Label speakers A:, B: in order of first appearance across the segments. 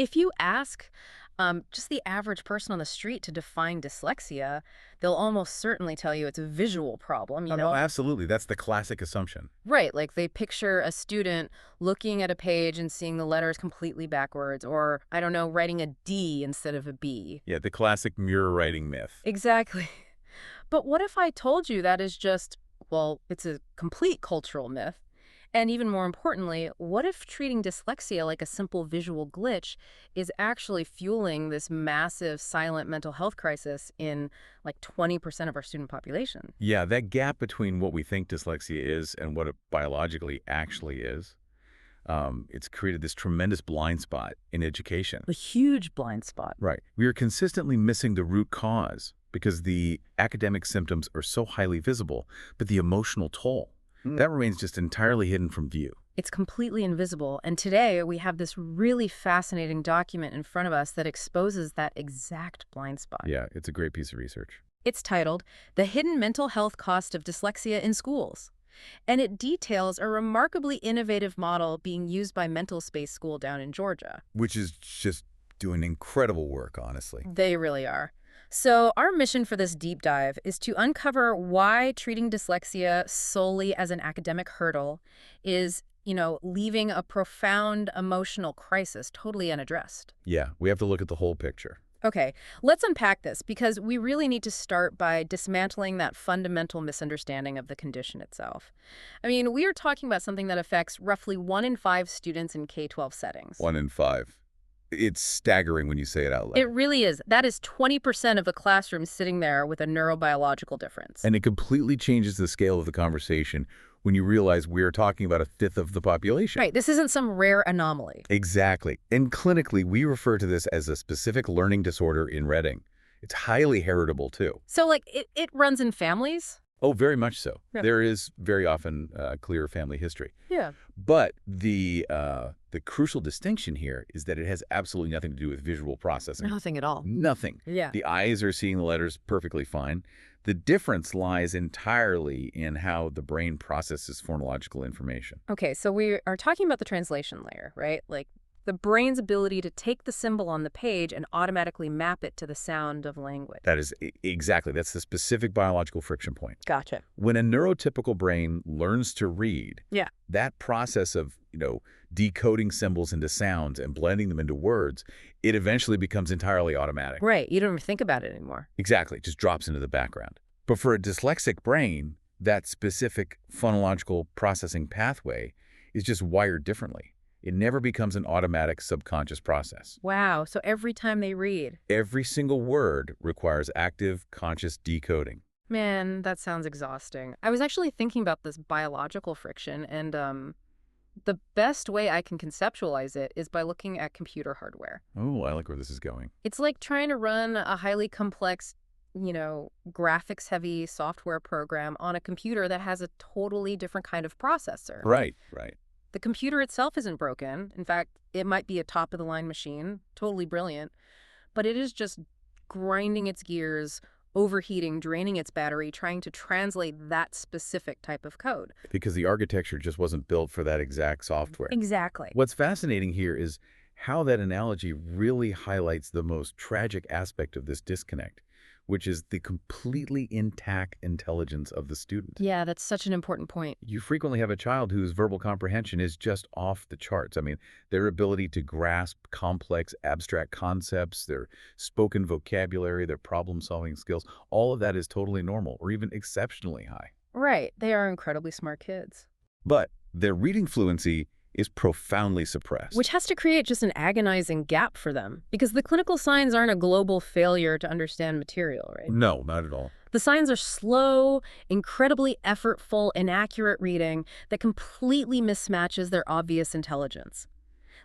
A: If you ask just the average person on the street to define dyslexia, they'll almost certainly tell you it's a visual problem,
B: Oh, no, absolutely. That's the classic assumption.
A: Right, like they picture a student looking at a page and seeing the letters completely backwards, or, I don't know, writing a D instead of a B.
B: Yeah, the classic mirror writing myth.
A: Exactly. But what if I told you that is just, well, it's a complete cultural myth? And even more importantly, what if treating dyslexia like a simple visual glitch is actually fueling this massive silent mental health crisis in like 20% of our student population?
B: Yeah, that gap between what we think dyslexia is and what it biologically actually is, it's created this tremendous blind spot in education.
A: A huge blind spot.
B: Right. We are consistently missing the root cause because the academic symptoms are so highly visible, but the emotional toll, that remains just entirely hidden from view.
A: It's completely invisible. And today we have this really fascinating document in front of us that exposes that exact blind spot.
B: Yeah, it's a great piece of research.
A: It's titled The Hidden Mental Health Cost of Dyslexia in Schools. And it details a remarkably innovative model being used by MentalSpace School down in Georgia.
B: Which is just doing incredible work, honestly.
A: They really are. So our mission for this deep dive is to uncover why treating dyslexia solely as an academic hurdle is, leaving a profound emotional crisis totally unaddressed.
B: Yeah, we have to look at the whole picture.
A: Okay, let's unpack this because we really need to start by dismantling that fundamental misunderstanding of the condition itself. I mean, we are talking about something that affects roughly 1 in 5 students in K-12 settings.
B: 1 in 5. It's staggering when you say it out loud.
A: It really is. That is 20% of the classroom sitting there with a neurobiological difference.
B: And it completely changes the scale of the conversation when you realize we're talking about a fifth of the population.
A: Right. This isn't some rare anomaly.
B: Exactly. And clinically, we refer to this as a specific learning disorder in Reading. It's highly heritable, too.
A: So, it runs in families?
B: Oh, very much so.
A: Yeah.
B: There is very often clear family history.
A: Yeah.
B: But the crucial distinction here is that it has absolutely nothing to do with visual processing.
A: Nothing at all.
B: Nothing.
A: Yeah.
B: The eyes are seeing the letters perfectly fine. The difference lies entirely in how the brain processes phonological information.
A: Okay, so we are talking about the translation layer, right? Like the brain's ability to take the symbol on the page and automatically map it to the sound of language.
B: That is exactly. That's the specific biological friction point.
A: Gotcha.
B: When a neurotypical brain learns to read,
A: Yeah.
B: that process of, decoding symbols into sounds and blending them into words, it eventually becomes entirely automatic.
A: Right. You don't even think about it anymore.
B: Exactly. It just drops into the background. But for a dyslexic brain, that specific phonological processing pathway is just wired differently. It never becomes an automatic subconscious process.
A: Wow. So every time they read.
B: Every single word requires active, conscious decoding.
A: Man, that sounds exhausting. I was actually thinking about this biological friction, and the best way I can conceptualize it is by looking at computer hardware.
B: Oh, I like where this is going.
A: It's like trying to run a highly complex, graphics-heavy software program on a computer that has a totally different kind of processor.
B: Right, right.
A: The computer itself isn't broken. In fact, it might be a top-of-the-line machine, totally brilliant, but it is just grinding its gears, overheating, draining its battery, trying to translate that specific type of code.
B: Because the architecture just wasn't built for that exact software.
A: Exactly.
B: What's fascinating here is how that analogy really highlights the most tragic aspect of this disconnect, which is the completely intact intelligence of the student.
A: Yeah, that's such an important point.
B: You frequently have a child whose verbal comprehension is just off the charts. I mean, their ability to grasp complex, abstract concepts, their spoken vocabulary, their problem-solving skills, all of that is totally normal or even exceptionally high.
A: Right. They are incredibly smart kids.
B: But their reading fluency is profoundly suppressed.
A: Which has to create just an agonizing gap for them, because the clinical signs aren't a global failure to understand material, right?
B: No, not at all.
A: The signs are slow, incredibly effortful, inaccurate reading that completely mismatches their obvious intelligence.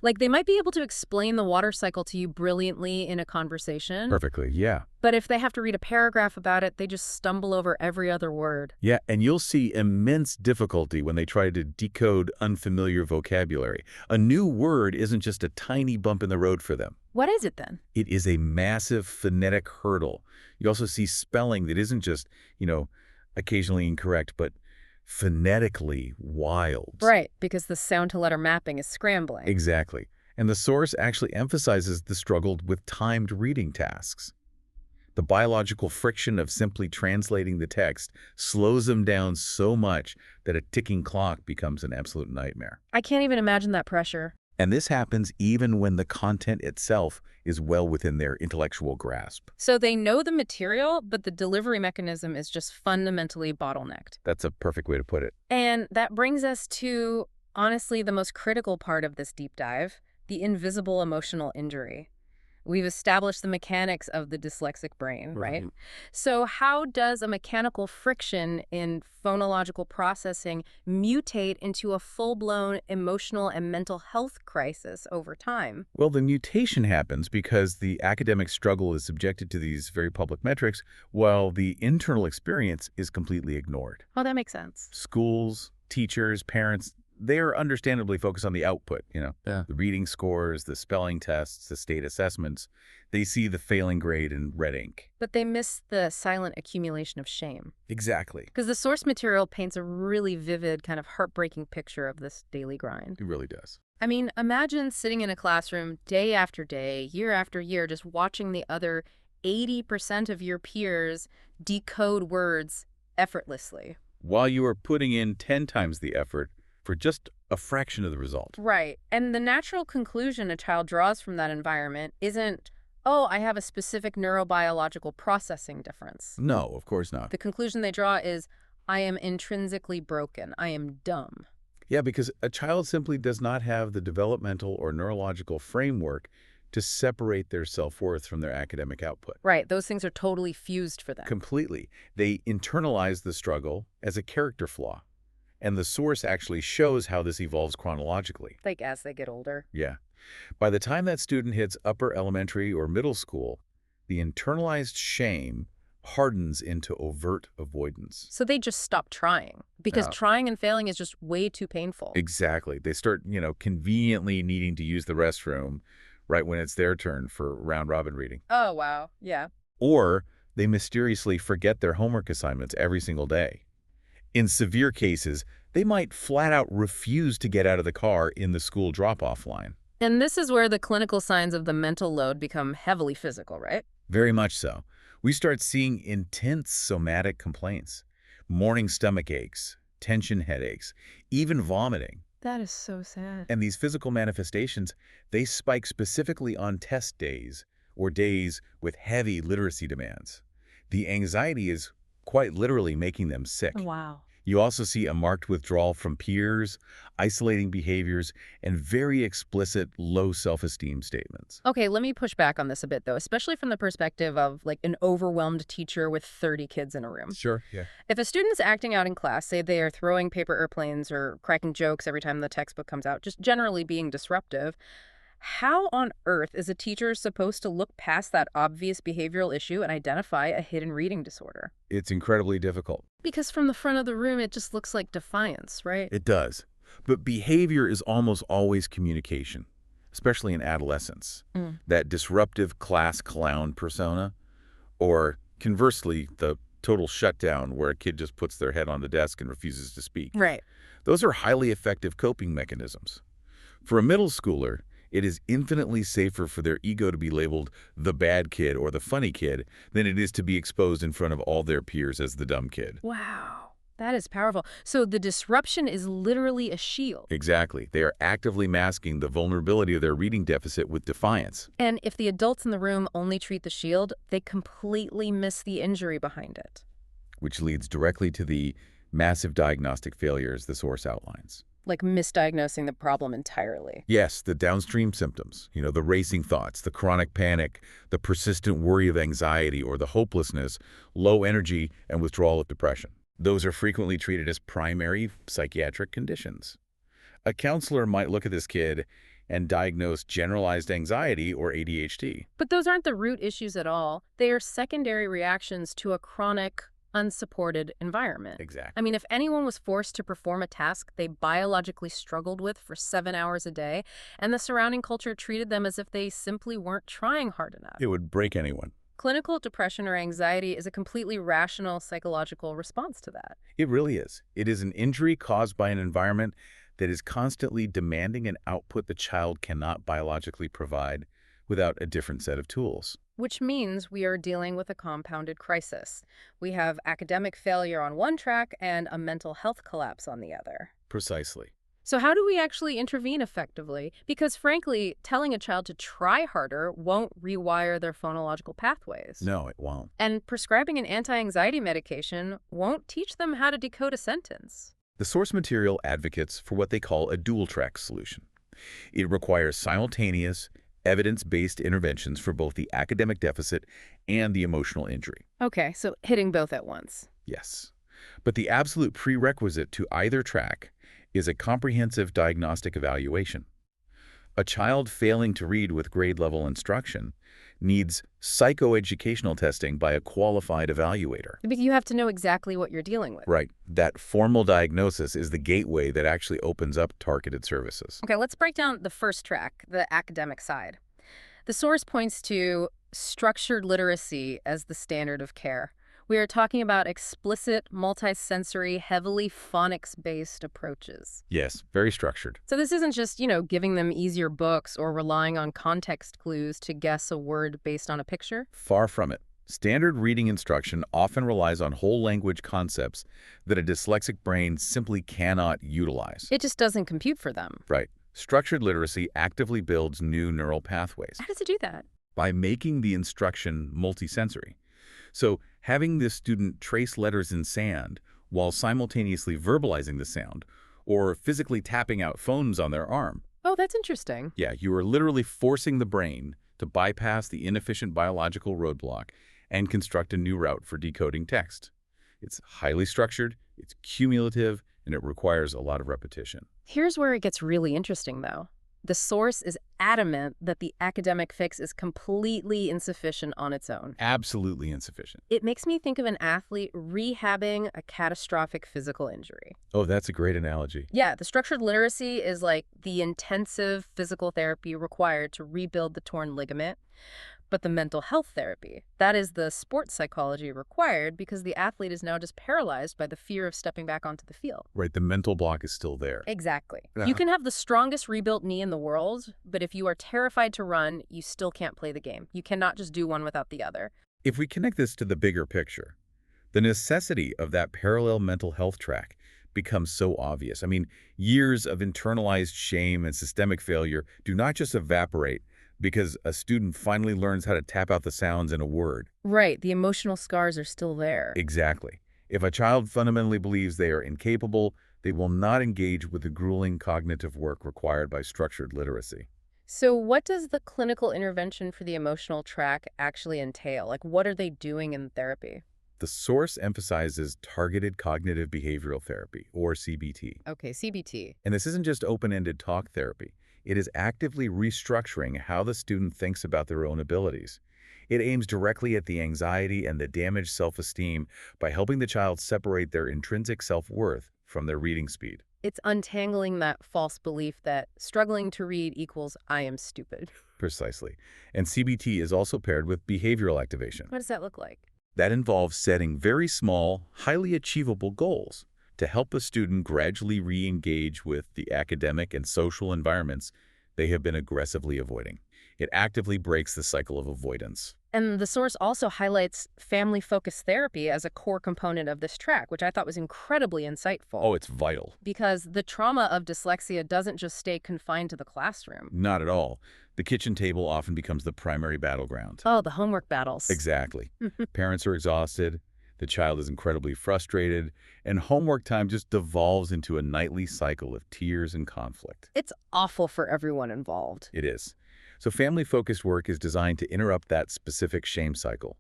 A: Like, they might be able to explain the water cycle to you brilliantly in a conversation.
B: Perfectly, yeah.
A: But if they have to read a paragraph about it, they just stumble over every other word.
B: Yeah, and you'll see immense difficulty when they try to decode unfamiliar vocabulary. A new word isn't just a tiny bump in the road for them.
A: What is it then?
B: It is a massive phonetic hurdle. You also see spelling that isn't just, occasionally incorrect, but phonetically wild.
A: Right, because the sound-to-letter mapping is scrambling.
B: Exactly. And the source actually emphasizes the struggle with timed reading tasks. The biological friction of simply translating the text slows them down so much that a ticking clock becomes an absolute nightmare.
A: I can't even imagine that pressure.
B: And this happens even when the content itself is well within their intellectual grasp.
A: So they know the material, but the delivery mechanism is just fundamentally bottlenecked.
B: That's a perfect way to put it.
A: And that brings us to, honestly, the most critical part of this deep dive, the invisible emotional injury. We've established the mechanics of the dyslexic brain, right? So how does a mechanical friction in phonological processing mutate into a full-blown emotional and mental health crisis over time?
B: Well, the mutation happens because the academic struggle is subjected to these very public metrics, while the internal experience is completely ignored.
A: Oh, that makes sense.
B: Schools, teachers, parents, they are understandably focused on the output,
C: Yeah.
B: the reading scores, the spelling tests, the state assessments. They see the failing grade in red ink.
A: But they miss the silent accumulation of shame.
B: Exactly.
A: Because the source material paints a really vivid, kind of heartbreaking picture of this daily grind.
B: It really does.
A: I mean, imagine sitting in a classroom day after day, year after year, just watching the other 80% of your peers decode words effortlessly.
B: While you are putting in 10 times the effort for just a fraction of the result.
A: Right. And the natural conclusion a child draws from that environment isn't, oh, I have a specific neurobiological processing difference.
B: No, of course not.
A: The conclusion they draw is, I am intrinsically broken. I am dumb.
B: Yeah, because a child simply does not have the developmental or neurological framework to separate their self-worth from their academic output.
A: Right. Those things are totally fused for them.
B: Completely. They internalize the struggle as a character flaw. And the source actually shows how this evolves chronologically.
A: Like as they get older.
B: Yeah. By the time that student hits upper elementary or middle school, the internalized shame hardens into overt avoidance.
A: So they just stop trying because
B: Yeah.
A: trying and failing is just way too painful.
B: Exactly. They start, conveniently needing to use the restroom right when it's their turn for round-robin reading.
A: Oh, wow. Yeah.
B: Or they mysteriously forget their homework assignments every single day. In severe cases, they might flat out refuse to get out of the car in the school drop-off line.
A: And this is where the clinical signs of the mental load become heavily physical, right?
B: Very much so. We start seeing intense somatic complaints, morning stomach aches, tension headaches, even vomiting.
A: That is so sad.
B: And these physical manifestations, they spike specifically on test days or days with heavy literacy demands. The anxiety is quite literally making them sick.
A: Wow.
B: You also see a marked withdrawal from peers, isolating behaviors, and very explicit low self-esteem statements.
A: Okay, let me push back on this a bit, though, especially from the perspective of like an overwhelmed teacher with 30 kids in a room.
B: Sure, yeah.
A: If a student's acting out in class, say they are throwing paper airplanes or cracking jokes every time the textbook comes out, just generally being disruptive, how on earth is a teacher supposed to look past that obvious behavioral issue and identify a hidden reading disorder?
B: It's incredibly difficult.
A: Because from the front of the room, it just looks like defiance, right?
B: It does. But behavior is almost always communication, especially in adolescence. That disruptive class clown persona, or conversely, the total shutdown where a kid just puts their head on the desk and refuses to speak.
A: Right.
B: Those are highly effective coping mechanisms. For a middle schooler, it is infinitely safer for their ego to be labeled the bad kid or the funny kid than it is to be exposed in front of all their peers as the dumb kid.
A: Wow. That is powerful. So the disruption is literally a shield.
B: Exactly. They are actively masking the vulnerability of their reading deficit with defiance.
A: And if the adults in the room only treat the shield, they completely miss the injury behind it.
B: Which leads directly to the massive diagnostic failures the source outlines.
A: Like misdiagnosing the problem entirely.
B: Yes, the downstream symptoms, the racing thoughts, the chronic panic, the persistent worry of anxiety or the hopelessness, low energy, and withdrawal of depression. Those are frequently treated as primary psychiatric conditions. A counselor might look at this kid and diagnose generalized anxiety or ADHD.
A: But those aren't the root issues at all. They are secondary reactions to a chronic, unsupported environment.
B: Exactly.
A: I mean, if anyone was forced to perform a task they biologically struggled with for 7 hours a day, and the surrounding culture treated them as if they simply weren't trying hard enough.
B: It would break anyone.
A: Clinical depression or anxiety is a completely rational psychological response to that.
B: It really is. It is an injury caused by an environment that is constantly demanding an output the child cannot biologically provide without a different set of tools.
A: Which means we are dealing with a compounded crisis. We have academic failure on one track and a mental health collapse on the other.
B: Precisely.
A: So how do we actually intervene effectively? Because frankly, telling a child to try harder won't rewire their phonological pathways.
B: No, it won't.
A: And prescribing an anti-anxiety medication won't teach them how to decode a sentence.
B: The source material advocates for what they call a dual-track solution. It requires simultaneous, evidence-based interventions for both the academic deficit and the emotional injury.
A: Okay, so hitting both at once.
B: Yes. But the absolute prerequisite to either track is a comprehensive diagnostic evaluation. A child failing to read with grade-level instruction needs psychoeducational testing by a qualified evaluator.
A: But you have to know exactly what you're dealing with.
B: Right. That formal diagnosis is the gateway that actually opens up targeted services.
A: Okay, let's break down the first track, the academic side. The source points to structured literacy as the standard of care. We are talking about explicit, multisensory, heavily phonics-based approaches.
B: Yes, very structured.
A: So this isn't just, giving them easier books or relying on context clues to guess a word based on a picture.
B: Far from it. Standard reading instruction often relies on whole language concepts that a dyslexic brain simply cannot utilize.
A: It just doesn't compute for them.
B: Right. Structured literacy actively builds new neural pathways
A: How does it do that?
B: by making the instruction multisensory. So having the student trace letters in sand while simultaneously verbalizing the sound, or physically tapping out phones on their arm.
A: Oh, that's interesting.
B: Yeah, you are literally forcing the brain to bypass the inefficient biological roadblock and construct a new route for decoding text. It's highly structured, it's cumulative, and it requires a lot of repetition.
A: Here's where it gets really interesting, though. The source is adamant that the academic fix is completely insufficient on its own.
B: Absolutely insufficient.
A: It makes me think of an athlete rehabbing a catastrophic physical injury.
B: Oh, that's a great analogy.
A: Yeah, the structured literacy is like the intensive physical therapy required to rebuild the torn ligament. But the mental health therapy, that is the sports psychology required because the athlete is now just paralyzed by the fear of stepping back onto the field.
B: Right, the mental block is still there.
A: Exactly.
B: Yeah.
A: You can have the strongest rebuilt knee in the world, but if you are terrified to run, you still can't play the game. You cannot just do one without the other.
B: If we connect this to the bigger picture, the necessity of that parallel mental health track becomes so obvious. I mean, years of internalized shame and systemic failure do not just evaporate because a student finally learns how to tap out the sounds in a word.
A: Right, the emotional scars are still there.
B: Exactly. If a child fundamentally believes they are incapable, they will not engage with the grueling cognitive work required by structured literacy.
A: So what does the clinical intervention for the emotional track actually entail? Like, what are they doing in therapy?
B: The source emphasizes targeted cognitive behavioral therapy, or CBT.
A: Okay, CBT.
B: And this isn't just open-ended talk therapy. It is actively restructuring how the student thinks about their own abilities. It aims directly at the anxiety and the damaged self-esteem by helping the child separate their intrinsic self-worth from their reading speed.
A: It's untangling that false belief that struggling to read equals I am stupid.
B: Precisely. And CBT is also paired with behavioral activation.
A: What does that look like?
B: That involves setting very small, highly achievable goals to help a student gradually re-engage with the academic and social environments they have been aggressively avoiding. It actively breaks the cycle of avoidance.
A: And the source also highlights family-focused therapy as a core component of this track, which I thought was incredibly insightful.
B: Oh, it's vital.
A: Because the trauma of dyslexia doesn't just stay confined to the classroom.
B: Not at all. The kitchen table often becomes the primary battleground.
A: Oh, the homework battles.
B: Exactly. Parents are exhausted, the child is incredibly frustrated, and homework time just devolves into a nightly cycle of tears and conflict.
A: It's awful for everyone involved.
B: It is. So family-focused work is designed to interrupt that specific shame cycle.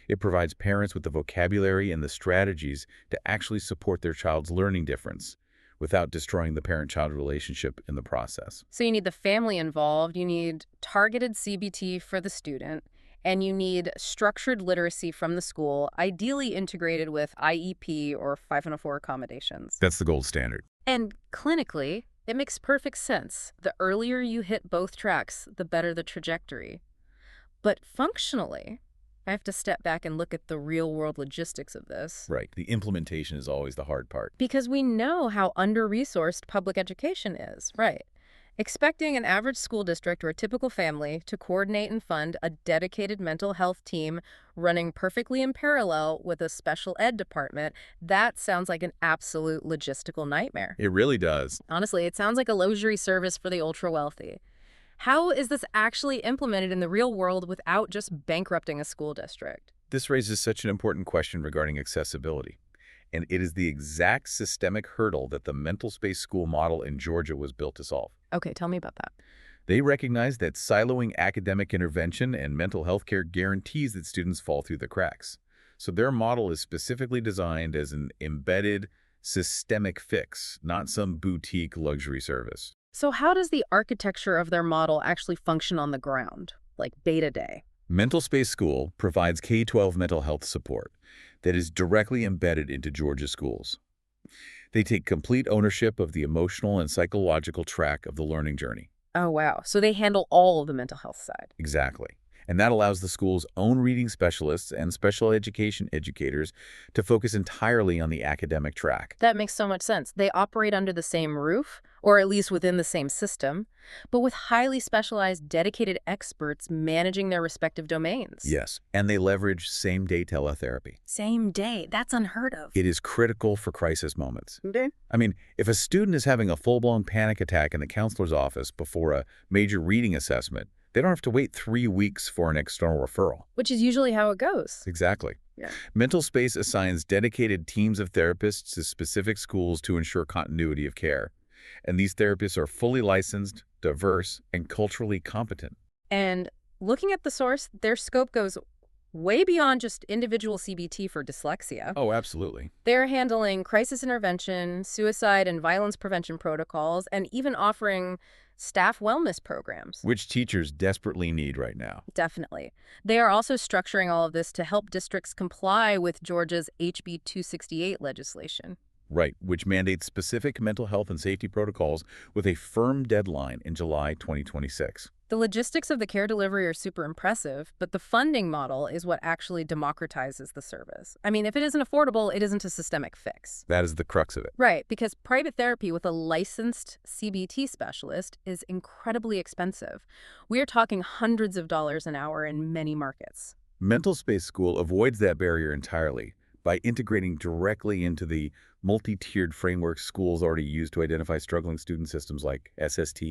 B: It provides parents with the vocabulary and the strategies to actually support their child's learning difference without destroying the parent-child relationship in the process.
A: So you need the family involved, you need targeted CBT for the student, and you need structured literacy from the school, ideally integrated with IEP or 504 accommodations.
B: That's the gold standard.
A: And clinically, it makes perfect sense. The earlier you hit both tracks, the better the trajectory. But functionally, I have to step back and look at the real-world logistics of this.
B: Right. The implementation is always the hard part.
A: Because we know how under-resourced public education is, right? Expecting an average school district or a typical family to coordinate and fund a dedicated mental health team running perfectly in parallel with a special ed department, that sounds like an absolute logistical nightmare.
B: It really does.
A: Honestly, it sounds like a luxury service for the ultra-wealthy. How is this actually implemented in the real world without just bankrupting a school district?
B: This raises such an important question regarding accessibility. And it is the exact systemic hurdle that the MentalSpace school model in Georgia was built to solve.
A: Okay, tell me about that.
B: They recognize that siloing academic intervention and mental health care guarantees that students fall through the cracks. So their model is specifically designed as an embedded, systemic fix, not some boutique luxury service.
A: So how does the architecture of their model actually function on the ground, like beta day?
B: MentalSpace School provides K-12 mental health support that is directly embedded into Georgia schools. They take complete ownership of the emotional and psychological track of the learning journey.
A: Oh, wow. So they handle all of the mental health side.
B: Exactly. And that allows the school's own reading specialists and special education educators to focus entirely on the academic track.
A: That makes so much sense. They operate under the same roof, or at least within the same system, but with highly specialized, dedicated experts managing their respective domains.
B: Yes, and they leverage same-day teletherapy.
A: Same day. That's unheard of.
B: It is critical for crisis moments.
A: Okay.
B: I mean, if a student is having a full-blown panic attack in the counselor's office before a major reading assessment, they don't have to wait 3 weeks for an external referral.
A: Which is usually how it goes.
B: Exactly.
A: Yeah.
B: MentalSpace assigns dedicated teams of therapists to specific schools to ensure continuity of care. And these therapists are fully licensed, diverse, and culturally competent.
A: And looking at the source, their scope goes way beyond just individual CBT for dyslexia.
B: Oh, absolutely.
A: They're handling crisis intervention, suicide and violence prevention protocols, and even offering staff wellness programs.
B: Which teachers desperately need right now.
A: Definitely. They are also structuring all of this to help districts comply with Georgia's HB 268 legislation.
B: Right, which mandates specific mental health and safety protocols with a firm deadline in July 2026.
A: The logistics of the care delivery are super impressive, but the funding model is what actually democratizes the service. I mean, if it isn't affordable, it isn't a systemic fix.
B: That is the crux of it.
A: Right, because private therapy with a licensed CBT specialist is incredibly expensive. We are talking hundreds of dollars an hour in many markets.
B: MentalSpace School avoids that barrier entirely by integrating directly into the multi-tiered frameworks schools already use to identify struggling student systems like SST,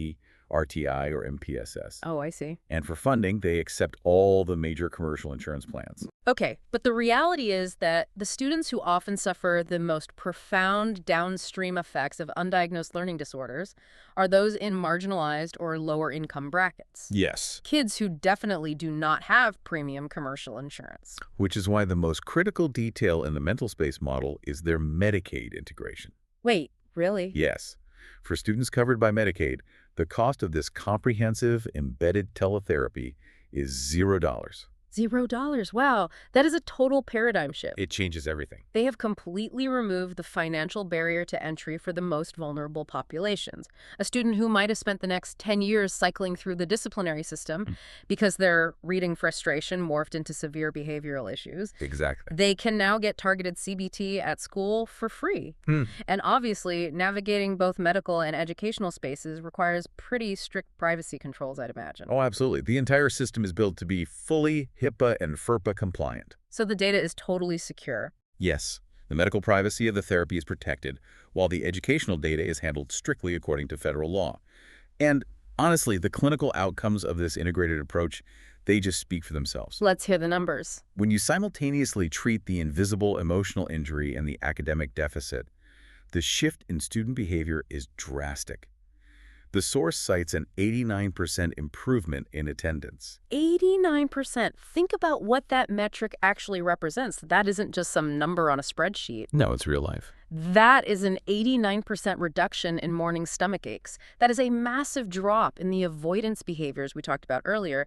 B: RTI, or MPSS.
A: Oh, I see.
B: And for funding, they accept all the major commercial insurance plans.
A: Okay, but the reality is that the students who often suffer the most profound downstream effects of undiagnosed learning disorders are those in marginalized or lower income brackets.
B: Yes.
A: Kids who definitely do not have premium commercial insurance.
B: Which is why the most critical detail in the MentalSpace model is their Medicaid integration.
A: Wait, really?
B: Yes. For students covered by Medicaid, the cost of this comprehensive embedded teletherapy is $0.
A: $0. Wow, that is a total paradigm shift.
B: It changes everything.
A: They have completely removed the financial barrier to entry for the most vulnerable populations. A student who might have spent the next 10 years cycling through the disciplinary system because their reading frustration morphed into severe behavioral issues.
B: Exactly.
A: They can now get targeted CBT at school for free. And obviously, navigating both medical and educational spaces requires pretty strict privacy controls, I'd imagine.
B: Oh, absolutely. The entire system is built to be fully HIPAA and FERPA compliant.
A: So the data is totally secure.
B: Yes, the medical privacy of the therapy is protected, while the educational data is handled strictly according to federal law. And honestly, the clinical outcomes of this integrated approach, they just speak for themselves.
A: Let's hear the numbers.
B: When you simultaneously treat the invisible emotional injury and the academic deficit, the shift in student behavior is drastic. The source cites an 89% improvement in attendance.
A: 89%. Think about what that metric actually represents. That isn't just some number on a spreadsheet.
B: No, it's real life.
A: That is an 89% reduction in morning stomach aches. That is a massive drop in the avoidance behaviors we talked about earlier.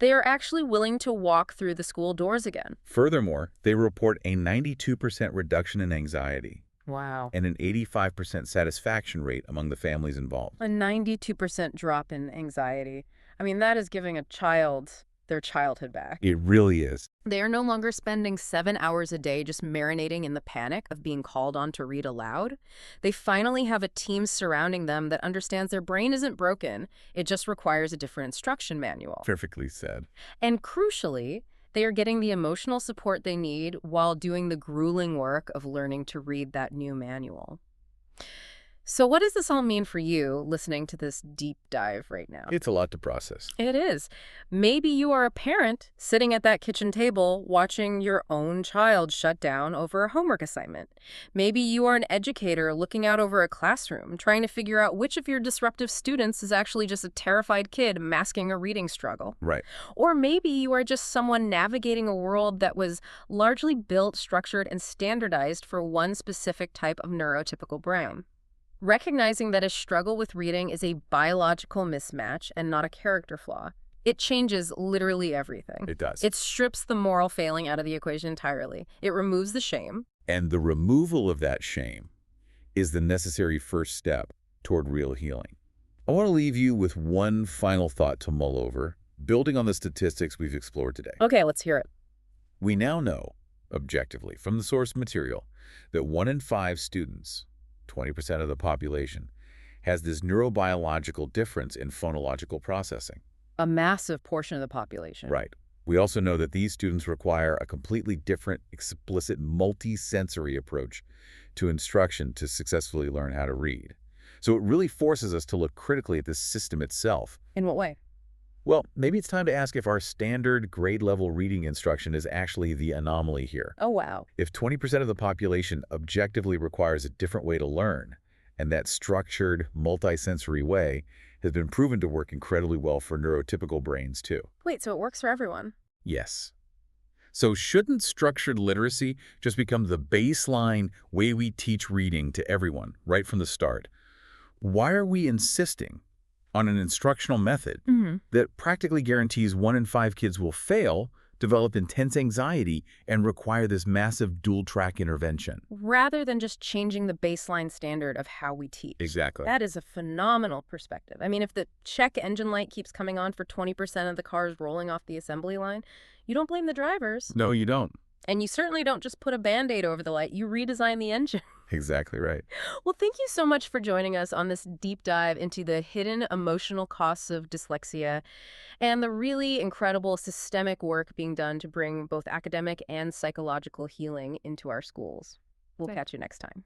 A: They are actually willing to walk through the school doors again.
B: Furthermore, they report a 92% reduction in anxiety.
A: Wow.
B: And an 85% satisfaction rate among the families involved.
A: A 92% drop in anxiety. I mean, that is giving a child their childhood back.
B: It really is.
A: They are no longer spending 7 hours a day just marinating in the panic of being called on to read aloud. They finally have a team surrounding them that understands their brain isn't broken. It just requires a different instruction manual.
B: Perfectly said.
A: And crucially, they are getting the emotional support they need while doing the grueling work of learning to read that new manual. So what does this all mean for you listening to this deep dive right now?
B: It's a lot to process.
A: It is. Maybe you are a parent sitting at that kitchen table watching your own child shut down over a homework assignment. Maybe you are an educator looking out over a classroom, trying to figure out which of your disruptive students is actually just a terrified kid masking a reading struggle.
B: Right.
A: Or maybe you are just someone navigating a world that was largely built, structured, and standardized for one specific type of neurotypical brain. Recognizing that a struggle with reading is a biological mismatch and not a character flaw, it changes literally everything.
B: It does.
A: It strips the moral failing out of the equation entirely. It removes the shame.
B: And the removal of that shame is the necessary first step toward real healing. I want to leave you with one final thought to mull over, building on the statistics we've explored today.
A: Okay, let's hear it.
B: We now know, objectively, from the source material, that 1 in 5 students, 20% of the population, has this neurobiological difference in phonological processing.
A: A massive portion of the population.
B: Right. We also know that these students require a completely different, explicit, multi-sensory approach to instruction to successfully learn how to read. So it really forces us to look critically at this system itself.
A: In what way?
B: Well, maybe it's time to ask if our standard grade-level reading instruction is actually the anomaly here.
A: Oh, wow.
B: If 20% of the population objectively requires a different way to learn, and that structured, multisensory way has been proven to work incredibly well for neurotypical brains too.
A: Wait, so it works for everyone?
B: Yes. So shouldn't structured literacy just become the baseline way we teach reading to everyone right from the start? Why are we insisting on an instructional method that practically guarantees 1 in 5 kids will fail, develop intense anxiety, and require this massive dual-track intervention?
A: Rather than just changing the baseline standard of how we teach.
B: Exactly.
A: That is a phenomenal perspective. I mean, if the check engine light keeps coming on for 20% of the cars rolling off the assembly line, you don't blame the drivers.
B: No, you don't.
A: And you certainly don't just put a Band-Aid over the light. You redesign the engine.
B: Exactly right.
A: Well, thank you so much for joining us on this deep dive into the hidden emotional costs of dyslexia and the really incredible systemic work being done to bring both academic and psychological healing into our schools. We'll catch you next time.